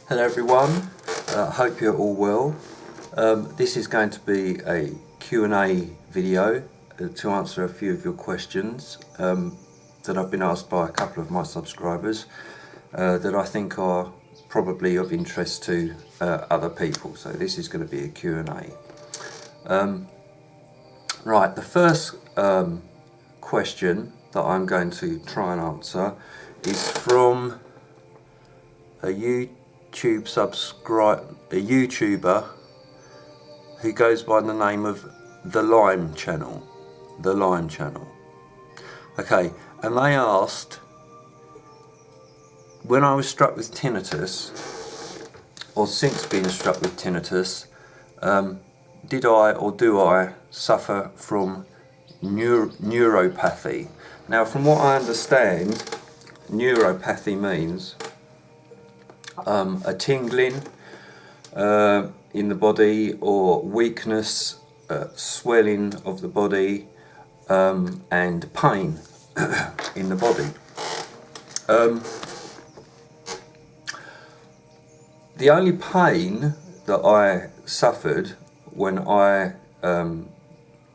Hello everyone, hope you're all well. This is going to be a Q&A video to answer a few of your questions that I've been asked by a couple of my subscribers that I think are probably of interest to other people. So this is going to be a Q&A. Right, the first question that I'm going to try and answer is from a YouTuber who goes by the name of The Lime Channel. Okay, and they asked, when I was struck with tinnitus, or since being struck with tinnitus, did I or do I suffer from neuropathy? Now, from what I understand, neuropathy means a tingling in the body, or weakness, swelling of the body, and pain in the body. The only pain that I suffered when I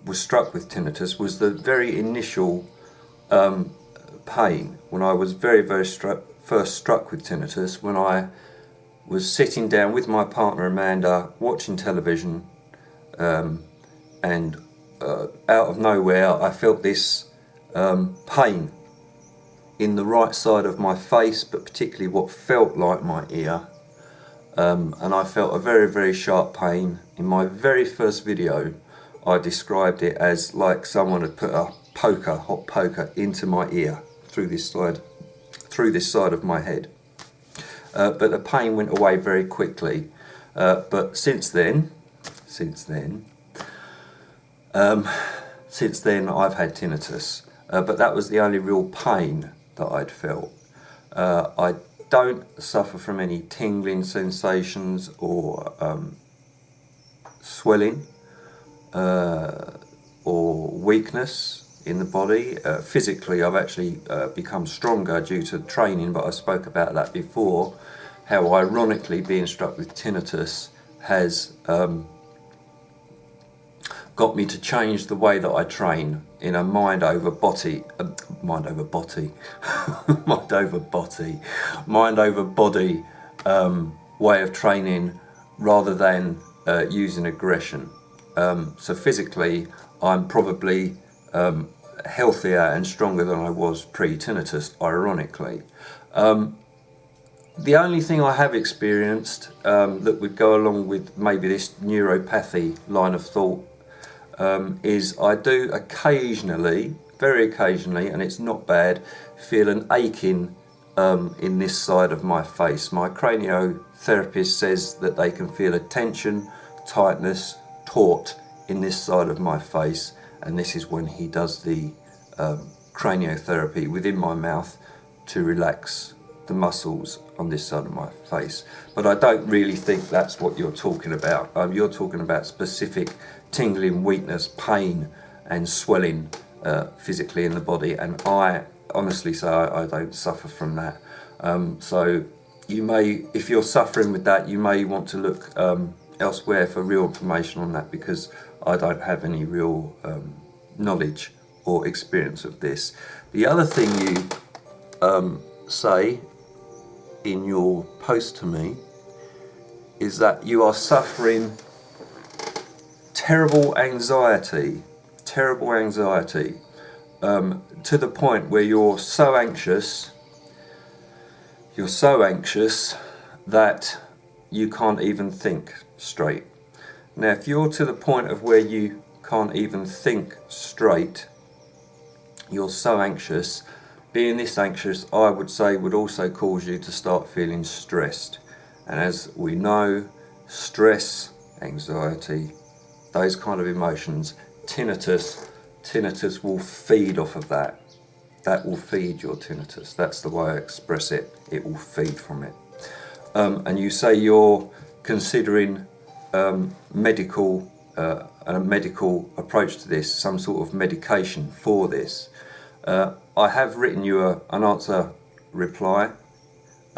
was struck with tinnitus was the very initial pain when I was first struck with tinnitus, when I was sitting down with my partner Amanda watching television, and out of nowhere I felt this pain in the right side of my face, but particularly what felt like my ear, and I felt a very, very sharp pain. In my very first video I described it as like someone had put a hot poker into my ear through this side of my head. But the pain went away very quickly. But since then I've had tinnitus. But that was the only real pain that I'd felt. I don't suffer from any tingling sensations or swelling or weakness in the body. Physically, I've actually become stronger due to training, but I spoke about that before, how ironically being struck with tinnitus has got me to change the way that I train in a mind over body way of training, rather than using aggression. So physically I'm probably healthier and stronger than I was pre-tinnitus, ironically. The only thing I have experienced that would go along with maybe this neuropathy line of thought is I do occasionally, very occasionally, and it's not bad, feel an aching in this side of my face. My craniotherapist says that they can feel a tension, tightness, taut in this side of my face, and this is when he does the craniotherapy within my mouth to relax the muscles on this side of my face. But I don't really think that's what you're talking about. You're talking about specific tingling, weakness, pain and swelling physically in the body, and I honestly say I don't suffer from that. So you may, if you're suffering with that, you may want to look elsewhere for real information on that, because I don't have any real knowledge or experience of this. The other thing you say in your post to me is that you are suffering terrible anxiety, to the point where you're so anxious that you can't even think straight. Now, if you're to the point of where you can't even think straight, you're so anxious, being this anxious, I would say, would also cause you to start feeling stressed. And as we know, stress, anxiety, those kind of emotions, tinnitus will feed off of that. That will feed your tinnitus. That's the way I express it. It will feed from it. And you say you're considering a medical approach to this, some sort of medication for this. I have written you an answer reply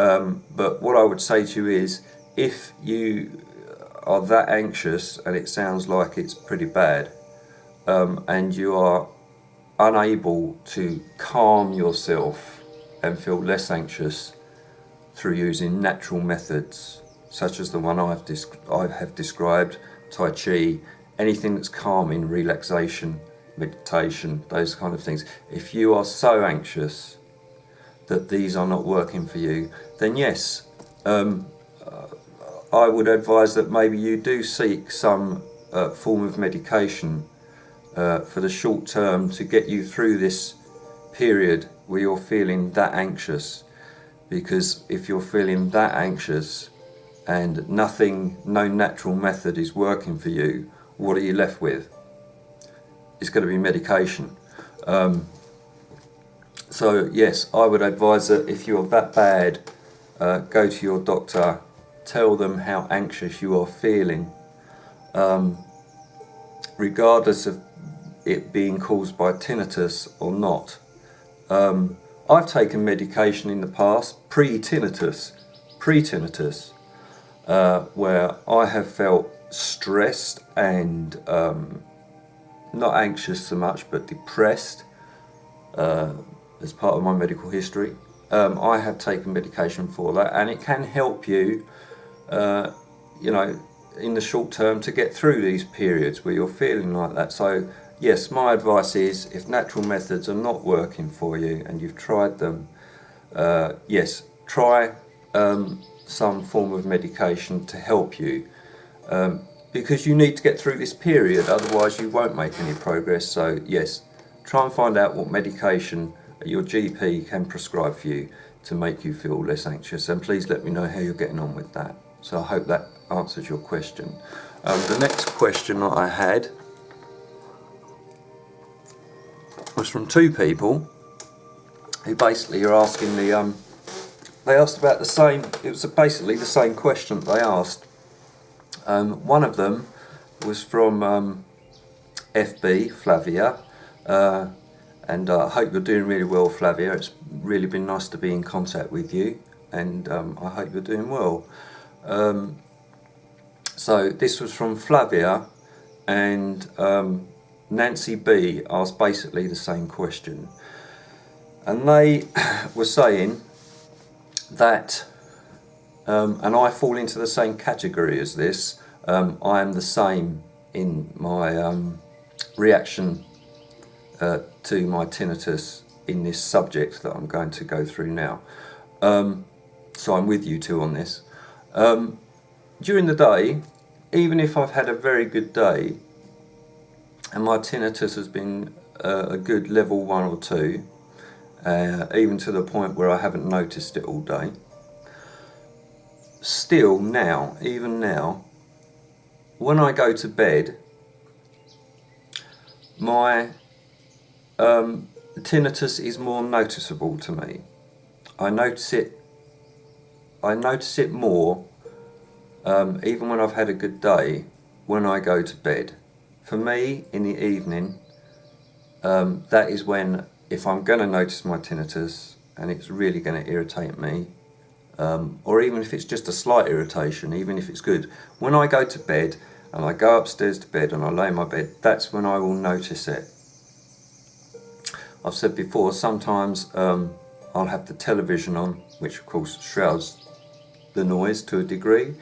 But what I would say to you is, if you are that anxious, and it sounds like it's pretty bad, and you are unable to calm yourself and feel less anxious through using natural methods, such as the one I have described, Tai Chi, anything that's calming, relaxation, meditation, those kind of things. If you are so anxious that these are not working for you, then yes, I would advise that maybe you do seek some form of medication for the short term to get you through this period where you're feeling that anxious. Because if you're feeling that anxious and no natural method is working for you, what are you left with? It's going to be medication. So yes, I would advise that if you're that bad, go to your doctor, tell them how anxious you are feeling, regardless of it being caused by tinnitus or not. I've taken medication in the past, pre-tinnitus, where I have felt stressed and not anxious so much, but depressed as part of my medical history. I have taken medication for that, and it can help you, in the short term to get through these periods where you're feeling like that. So yes, my advice is, if natural methods are not working for you and you've tried them, yes, try some form of medication to help you, because you need to get through this period, otherwise you won't make any progress. So yes, try and find out what medication your GP can prescribe for you to make you feel less anxious, and please let me know how you're getting on with that. So I hope that answers your question. The next question that I had was from two people who basically are asking me, they asked about the same, it was basically the same question they asked. One of them was from FB, Flavia, and I hope you're doing really well, Flavia. It's really been nice to be in contact with you, and I hope you're doing well. So this was from Flavia, and Nancy B asked basically the same question, and they were saying that, and I fall into the same category as this, I am the same in my reaction to my tinnitus in this subject that I'm going to go through now. So I'm with you two on this. During the day, even if I've had a very good day and my tinnitus has been a good level 1 or 2, even to the point where I haven't noticed it all day, still now, even now, when I go to bed, my tinnitus is more noticeable to me. I notice it more, even when I've had a good day, when I go to bed. For me, in the evening, that is when, if I'm going to notice my tinnitus and it's really going to irritate me, or even if it's just a slight irritation, even if it's good, when I go to bed and I go upstairs to bed and I lay in my bed, that's when I will notice it. I've said before, sometimes I'll have the television on, which of course shrouds the noise to a degree,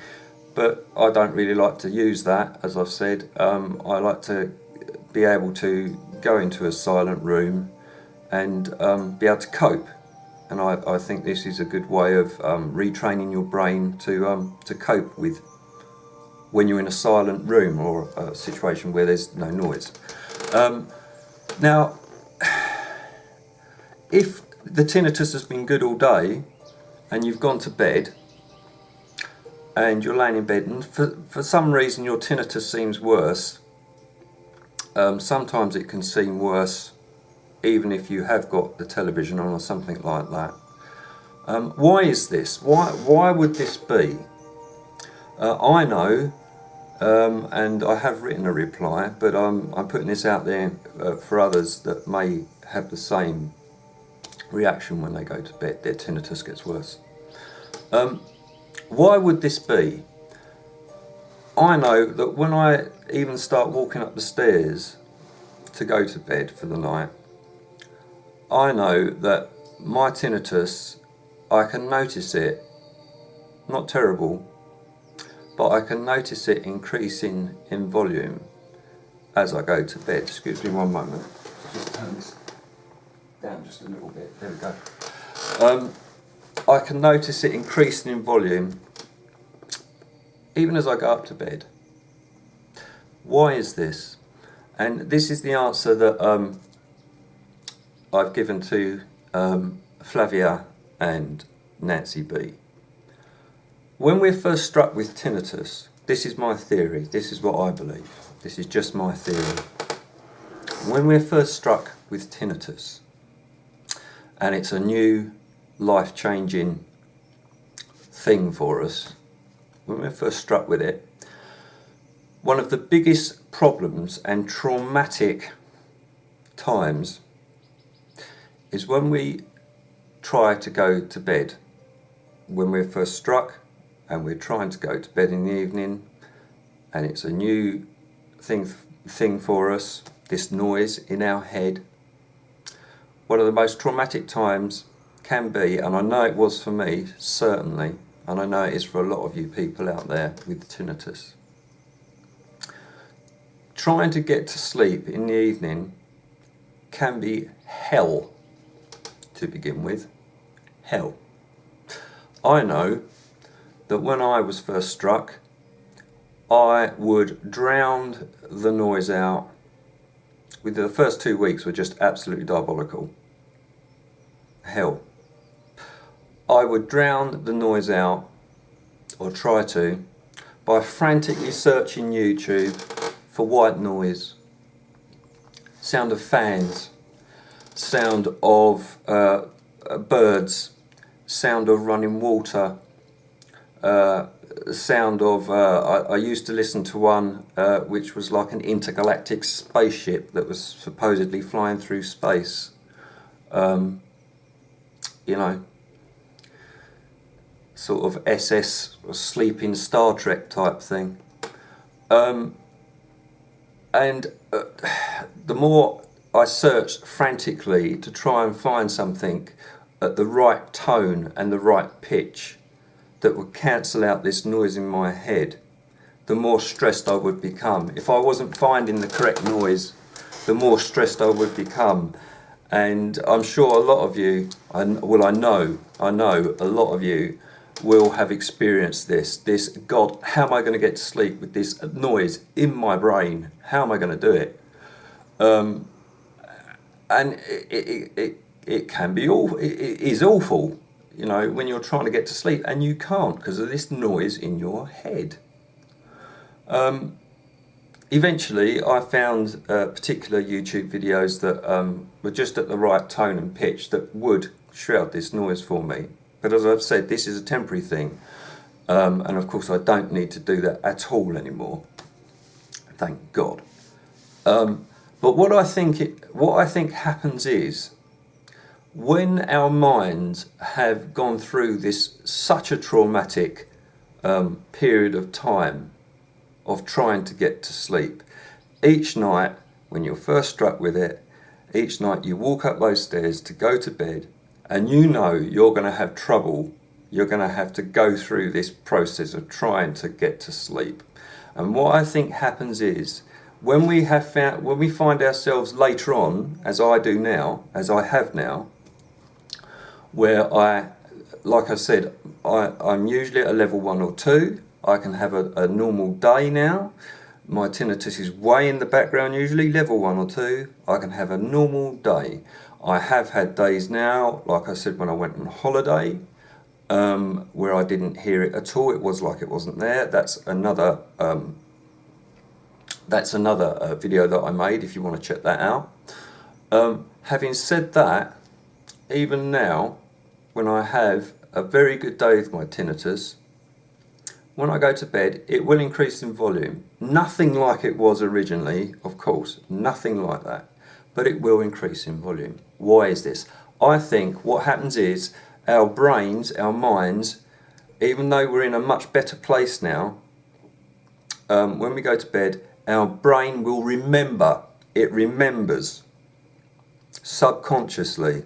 but I don't really like to use that. As I've said, I like to be able to go into a silent room and be able to cope, and I think this is a good way of retraining your brain to cope with when you're in a silent room or a situation where there's no noise. Now, if the tinnitus has been good all day and you've gone to bed and you're laying in bed and for some reason your tinnitus seems worse, sometimes it can seem worse even if you have got the television on or something like that. Why is this? Why would this be? I know, and I have written a reply, but I'm putting this out there for others that may have the same reaction when they go to bed. Their tinnitus gets worse. Why would this be? I know that when I even start walking up the stairs to go to bed for the night, I know that my tinnitus, I can notice it, not terrible, but I can notice it increasing in volume as I go to bed. Excuse me one moment. Just turn this down just a little bit. There we go. I can notice it increasing in volume even as I go up to bed. Why is this? And this is the answer that I've given to Flavia and Nancy B. When we're first struck with tinnitus, this is my theory, this is what I believe, this is just my theory. When we're first struck with tinnitus, and it's a new life-changing thing for us, when we're first struck with it, one of the biggest problems and traumatic times is when we try to go to bed. When we're first struck and we're trying to go to bed in the evening, and it's a new thing for us, this noise in our head. One of the most traumatic times can be, and I know it was for me, certainly, and I know it is for a lot of you people out there with tinnitus. Trying to get to sleep in the evening can be hell to begin with. Hell. I know that when I was first struck, I would drown the noise out. With the first 2 weeks were just absolutely diabolical. Hell. I would drown the noise out, or try to, by frantically searching YouTube for white noise, sound of fans, sound of birds, sound of running water, sound of, I used to listen to one which was like an intergalactic spaceship that was supposedly flying through space. You know, sort of SS or sleeping Star Trek type thing. The more I searched frantically to try and find something at the right tone and the right pitch that would cancel out this noise in my head, the more stressed I would become. If I wasn't finding the correct noise, the more stressed I would become. And I'm sure a lot of you, I know a lot of you will have experienced this, God, how am I going to get to sleep with this noise in my brain? How am I going to do it? And it can be awful, it is awful, you know, when you're trying to get to sleep and you can't because of this noise in your head. Eventually I found particular YouTube videos that were just at the right tone and pitch that would shroud this noise for me. But as I've said, this is a temporary thing, and of course I don't need to do that at all anymore. Thank God. But what I think happens is, when our minds have gone through this such a traumatic period of time of trying to get to sleep, each night when you're first struck with it, each night you walk up those stairs to go to bed, and you know you're going to have trouble, you're going to have to go through this process of trying to get to sleep. And what I think happens is, when we find ourselves later on, as I do now, as I have now, where like I said, I'm usually at a level 1 or 2, I can have a normal day now. My tinnitus is way in the background usually, level 1 or 2, I can have a normal day. I have had days now, like I said, when I went on holiday, where I didn't hear it at all. It was like it wasn't there. That's another video that I made if you want to check that out. Having said that, even now, when I have a very good day with my tinnitus, when I go to bed, it will increase in volume. Nothing like it was originally, of course, nothing like that, but it will increase in volume. Why is this? I think what happens is our brains, our minds, even though we're in a much better place now, when we go to bed, our brain will remember. It remembers subconsciously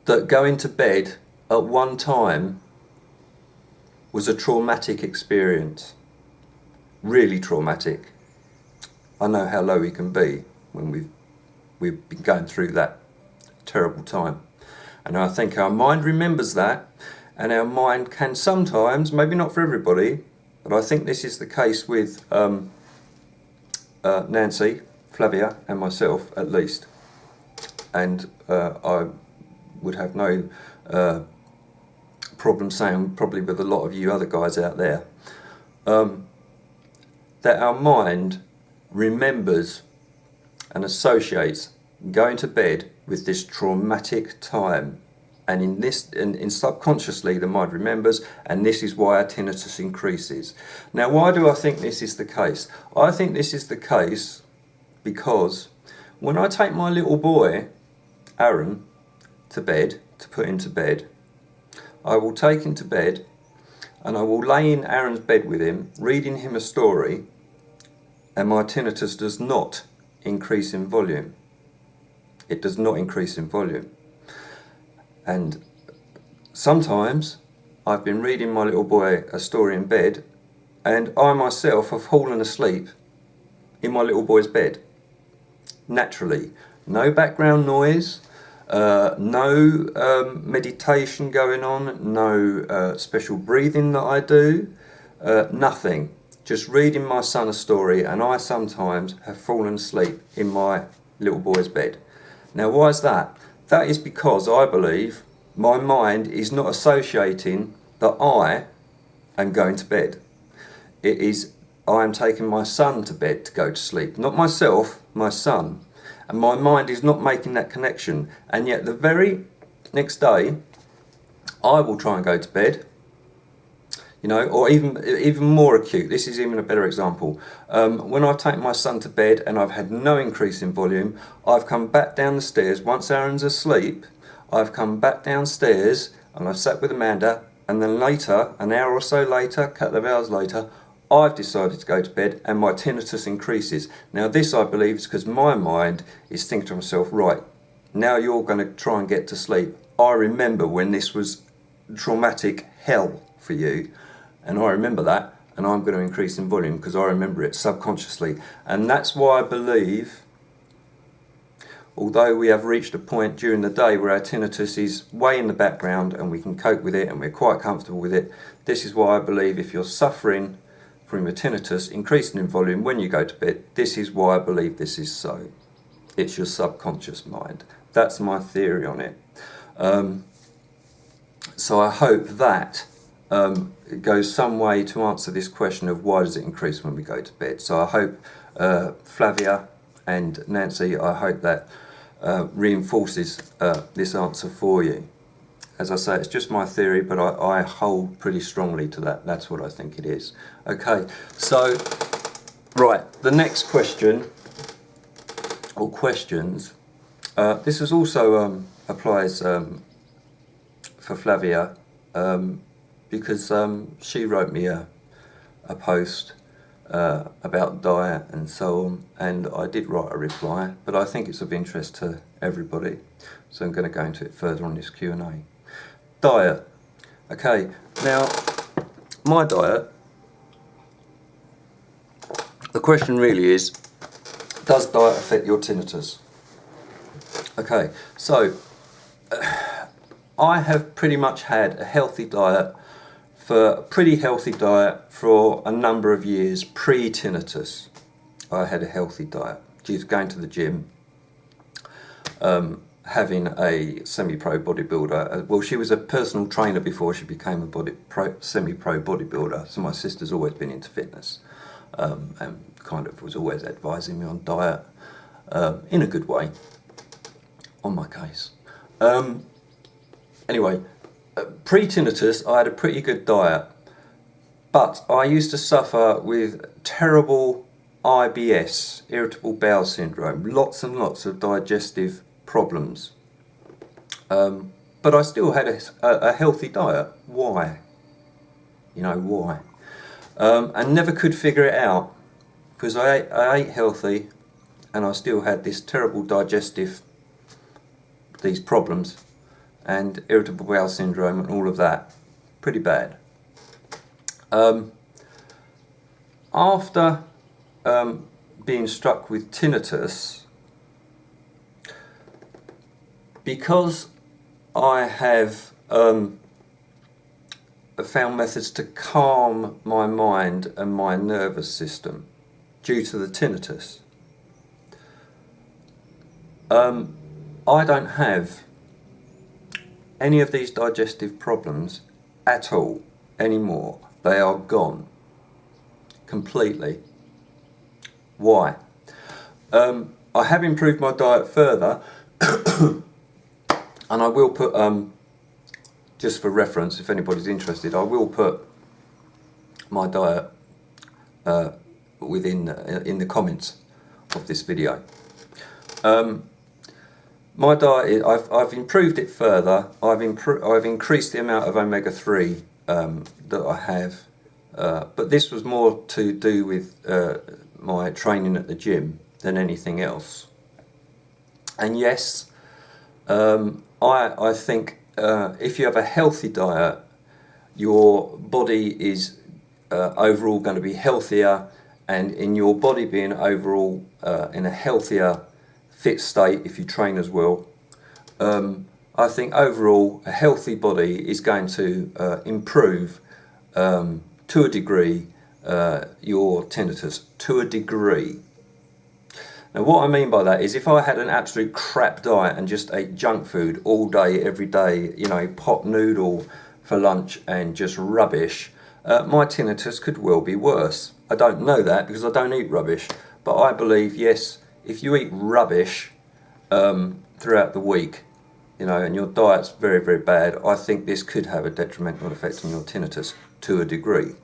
that going to bed at one time was a traumatic experience, really traumatic. I know how low we can be when we've been going through that terrible time, and I think our mind remembers that, and our mind can sometimes, maybe not for everybody, but I think this is the case with Nancy, Flavia and myself at least, and I would have no problem saying, probably with a lot of you other guys out there, that our mind remembers and associates going to bed with this traumatic time, and in subconsciously the mind remembers, and this is why our tinnitus increases. Now, why do I think this is the case? I think this is the case because when I take my little boy Aaron to bed, to put him to bed, I will take him to bed and I will lay in Aaron's bed with him, reading him a story, and my tinnitus does not increase in volume. It does not increase in volume. And sometimes I've been reading my little boy a story in bed, and I myself have fallen asleep in my little boy's bed, naturally. No background noise, no meditation going on, no special breathing that I do, nothing. Just reading my son a story, and I sometimes have fallen asleep in my little boy's bed. Now, why is that? That is because I believe my mind is not associating that I am going to bed. It is I am taking my son to bed to go to sleep, not myself, my son. And my mind is not making that connection. And yet the very next day, I will try and go to bed, you know, or even more acute. This is even a better example. When I've taken my son to bed and I've had no increase in volume, I've come back down the stairs. Once Aaron's asleep, I've come back downstairs and I've sat with Amanda, and then later, an hour or so later, a couple of hours later, I've decided to go to bed and my tinnitus increases. Now this, I believe, is because my mind is thinking to myself, right, now you're going to try and get to sleep. I remember when this was traumatic hell for you, and I remember that, and I'm going to increase in volume because I remember it subconsciously. And that's why I believe, although we have reached a point during the day where our tinnitus is way in the background and we can cope with it and we're quite comfortable with it, this is why I believe if you're suffering from your tinnitus increasing in volume when you go to bed, this is why I believe this is so. It's your subconscious mind. That's my theory on it. So I hope that it goes some way to answer this question of why does it increase when we go to bed. So I hope Flavia and Nancy, I hope that reinforces this answer for you. As I say, it's just my theory, but I hold pretty strongly to that. That's what I think it is. Okay, so, right, the next question, or questions, this is also applies for Flavia, because she wrote me a post about diet and so on, and I did write a reply, but I think it's of interest to everybody, so I'm going to go into it further on this Q&A. Diet. Okay, now my diet, the question really is, does diet affect your tinnitus? Okay, so I have pretty much had a healthy diet, a pretty healthy diet for a number of years pre-tinnitus. I had a healthy diet, just going to the gym, having a semi-pro bodybuilder. Well, she was a personal trainer before she became a semi-pro bodybuilder, so my sister's always been into fitness, and kind of was always advising me on diet, in a good way, on my case. Anyway, pre-tinnitus I had a pretty good diet, but I used to suffer with terrible IBS, irritable bowel syndrome, lots and lots of digestive problems. but I still had a healthy diet. Why? You know, why? And never could figure it out, because I ate healthy and I still had this terrible these problems and irritable bowel syndrome and all of that. Pretty bad. After being struck with tinnitus, because I have found methods to calm my mind and my nervous system due to the tinnitus, I don't have any of these digestive problems at all anymore. They are gone completely. Why? I have improved my diet further, and I will put, just for reference, if anybody's interested, I will put my diet in the comments of this video. My diet, I've improved it further. I've increased the amount of omega-3 that I have, but this was more to do with my training at the gym than anything else. And yes, I think if you have a healthy diet, your body is overall going to be healthier, and in your body being overall in a healthier, fit state, if you train as well, I think overall a healthy body is going to improve to a degree your tinnitus, to a degree. Now what I mean by that is, if I had an absolute crap diet and just ate junk food all day, every day, you know, pot noodle for lunch and just rubbish, my tinnitus could well be worse. I don't know that because I don't eat rubbish, but I believe, yes, if you eat rubbish throughout the week, you know, and your diet's very, very bad, I think this could have a detrimental effect on your tinnitus to a degree.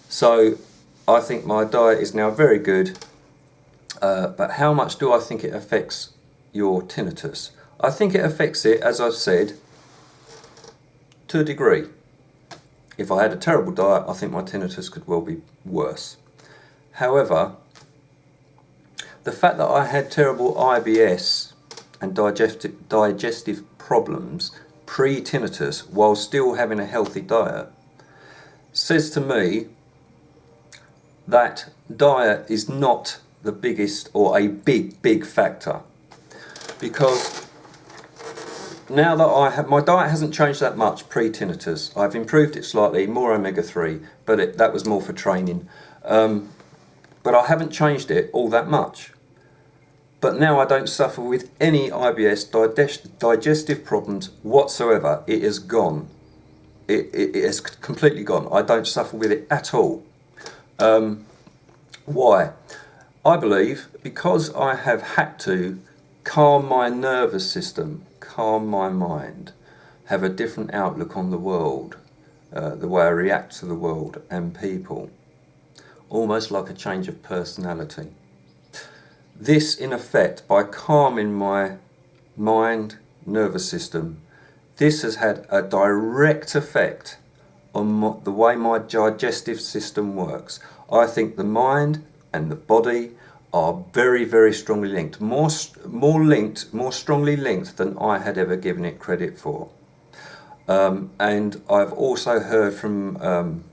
So I think my diet is now very good, but how much do I think it affects your tinnitus? I think it affects it, as I've said, to a degree. If I had a terrible diet, I think my tinnitus could well be worse. However, the fact that I had terrible IBS and digestive problems pre-tinnitus while still having a healthy diet says to me that diet is not the biggest or a big factor, because now that I have, my diet hasn't changed that much pre-tinnitus. I've improved it slightly, more omega-3, but that was more for training. But I haven't changed it all that much. But now I don't suffer with any IBS digestive problems whatsoever. It is gone. It is completely gone. I don't suffer with it at all. Why? I believe because I have had to calm my nervous system, calm my mind, have a different outlook on the world, the way I react to the world and people, almost like a change of personality. This, in effect, by calming my mind, nervous system, this has had a direct effect on the way my digestive system works. I think the mind and the body are very, very strongly linked, more strongly linked than I had ever given it credit for. And I've also heard from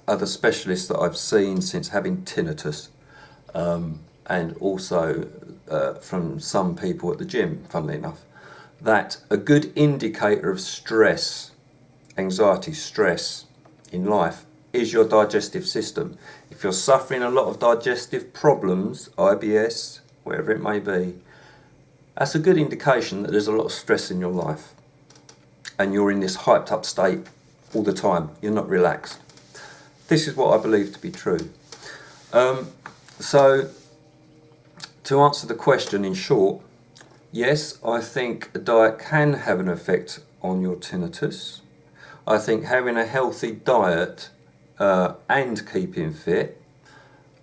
other specialists that I've seen since having tinnitus, and also from some people at the gym, funnily enough, that a good indicator of stress, anxiety, stress in life is your digestive system. If you're suffering a lot of digestive problems, IBS, whatever it may be, that's a good indication that there's a lot of stress in your life and you're in this hyped up state all the time. You're not relaxed. This is what I believe to be true. So to answer the question in short, yes, I think a diet can have an effect on your tinnitus. I think having a healthy diet and keeping fit,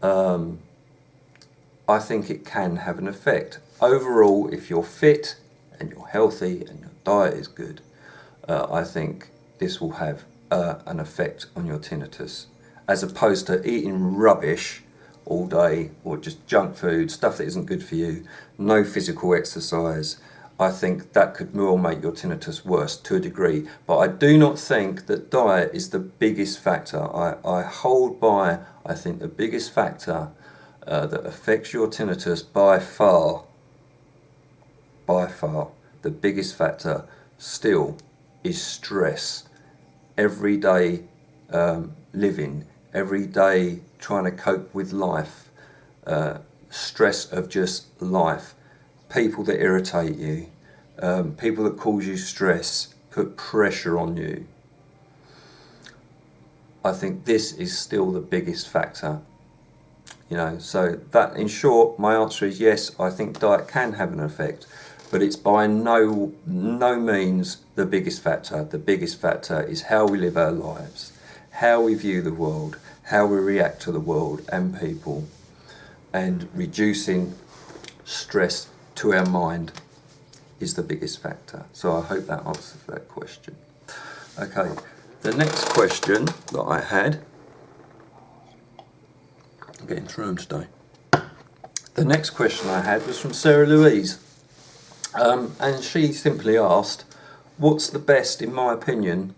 I think it can have an effect. Overall, if you're fit and you're healthy and you're diet is good, I think this will have an effect on your tinnitus, as opposed to eating rubbish all day or just junk food, stuff that isn't good for you, no physical exercise. I think that could well make your tinnitus worse to a degree. But I do not think that diet is the biggest factor. I hold by, I think the biggest factor that affects your tinnitus by far, the biggest factor still is stress. Everyday living, every day trying to cope with life, stress of just life, people that irritate you, people that cause you stress, put pressure on you. I think this is still the biggest factor. You know, so that, in short, my answer is yes, I think diet can have an effect, but it's by no means the biggest factor. The biggest factor is how we live our lives, how we view the world, how we react to the world and people, and reducing stress to our mind is the biggest factor. So I hope that answers that question. Okay, the next question that I had, I'm getting through them today. The next question I had was from Sarah Louise, and she simply asked, what's the best, in my opinion,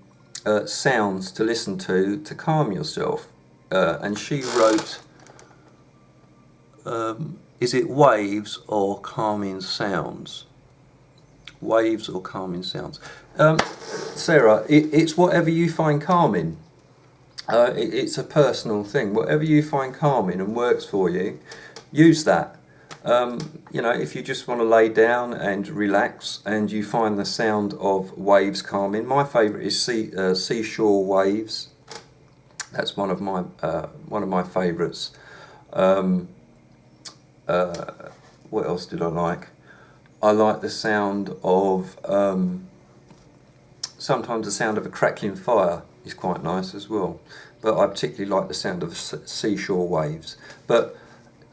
sounds to listen to calm yourself? And she wrote, is it waves or calming sounds? Waves or calming sounds? Sarah, it's whatever you find calming. It's a personal thing. Whatever you find calming and works for you, use that. You know, if you just want to lay down and relax and you find the sound of waves calming, my favourite is seashore waves. That's one of my favourites. What else did I like? I like the sound of, sometimes the sound of a crackling fire is quite nice as well. But I particularly like the sound of seashore waves. But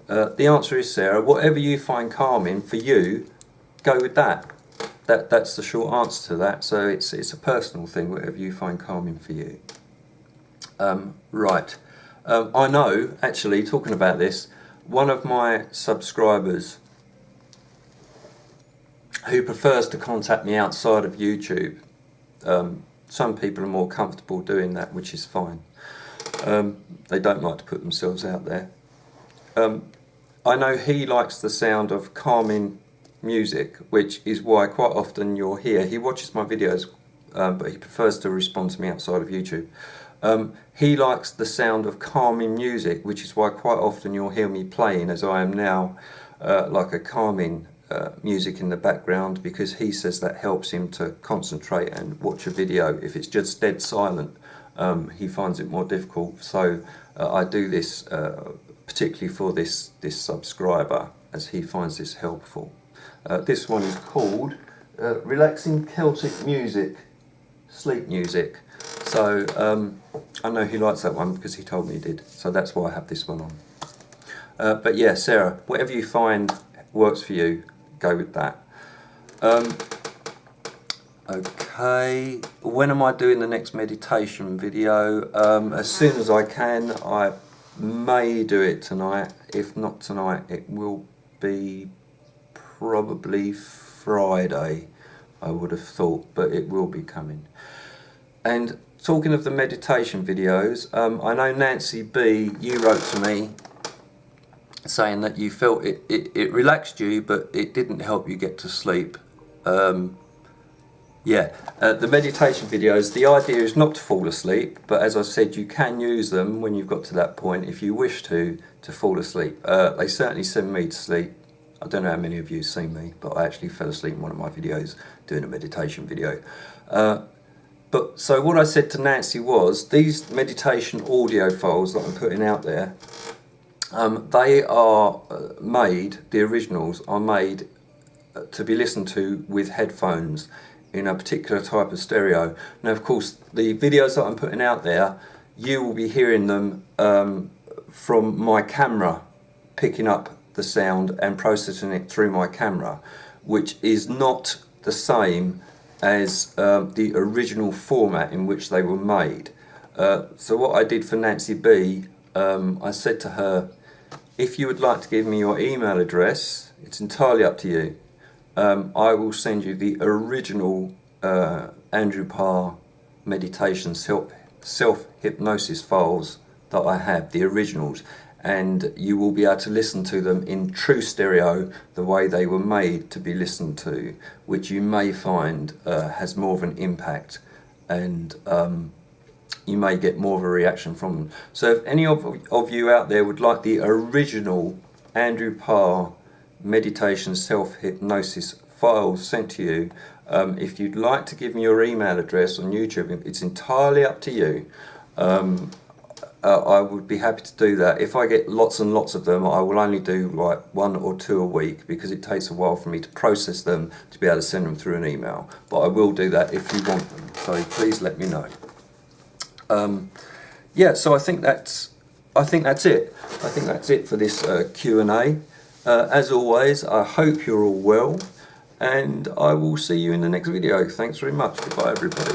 the answer is, Sarah, whatever you find calming for you, go with that. That's the short answer to that. So it's a personal thing, whatever you find calming for you. Right. I know, actually, talking about this, one of my subscribers who prefers to contact me outside of YouTube, some people are more comfortable doing that, which is fine. They don't like to put themselves out there. I know he likes the sound of calming music, which is why quite often you'll hear, he watches my videos, but he prefers to respond to me outside of YouTube. He likes the sound of calming music, which is why quite often you'll hear me playing, as I am now, like a calming music in the background, because he says that helps him to concentrate and watch a video. If it's just dead silent, he finds it more difficult. So I do this particularly for this subscriber, as he finds this helpful. This one is called Relaxing Celtic Music, Sleep Music. So I know he likes that one because he told me he did. So that's why I have this one on. But yeah, Sarah, whatever you find works for you, go with that. Okay, when am I doing the next meditation video? As soon as I can. I may do it tonight. If not tonight, it will be probably Friday, I would have thought, but it will be coming. And talking of the meditation videos, I know Nancy B, you wrote to me saying that you felt it relaxed you, but it didn't help you get to sleep. Yeah, the meditation videos, the idea is not to fall asleep, but as I said, you can use them when you've got to that point if you wish to fall asleep. They certainly send me to sleep. I don't know how many of you have seen me, but I actually fell asleep in one of my videos doing a meditation video. But so what I said to Nancy was, these meditation audio files that I'm putting out there, they are made, the originals are made to be listened to with headphones in a particular type of stereo. Now, of course, the videos that I'm putting out there, you will be hearing them from my camera, picking up the sound and processing it through my camera, which is not the same as the original format in which they were made. So what I did for Nancy B, I said to her, if you would like to give me your email address, it's entirely up to you. I will send you the original Andrew Parr meditation self-hypnosis files that I have, the originals, and you will be able to listen to them in true stereo, the way they were made to be listened to, which you may find has more of an impact, and you may get more of a reaction from them. So if any of you out there would like the original Andrew Parr meditation self-hypnosis files sent to you, if you'd like to give me your email address on YouTube, it's entirely up to you. I would be happy to do that. If I get lots and lots of them, I will only do like 1 or 2 a week, because it takes a while for me to process them to be able to send them through an email. But I will do that if you want them, so please let me know. Yeah, so I think that's it. I think that's it for this Q&A. As always, I hope you're all well, and I will see you in the next video. Thanks very much. Goodbye, everybody.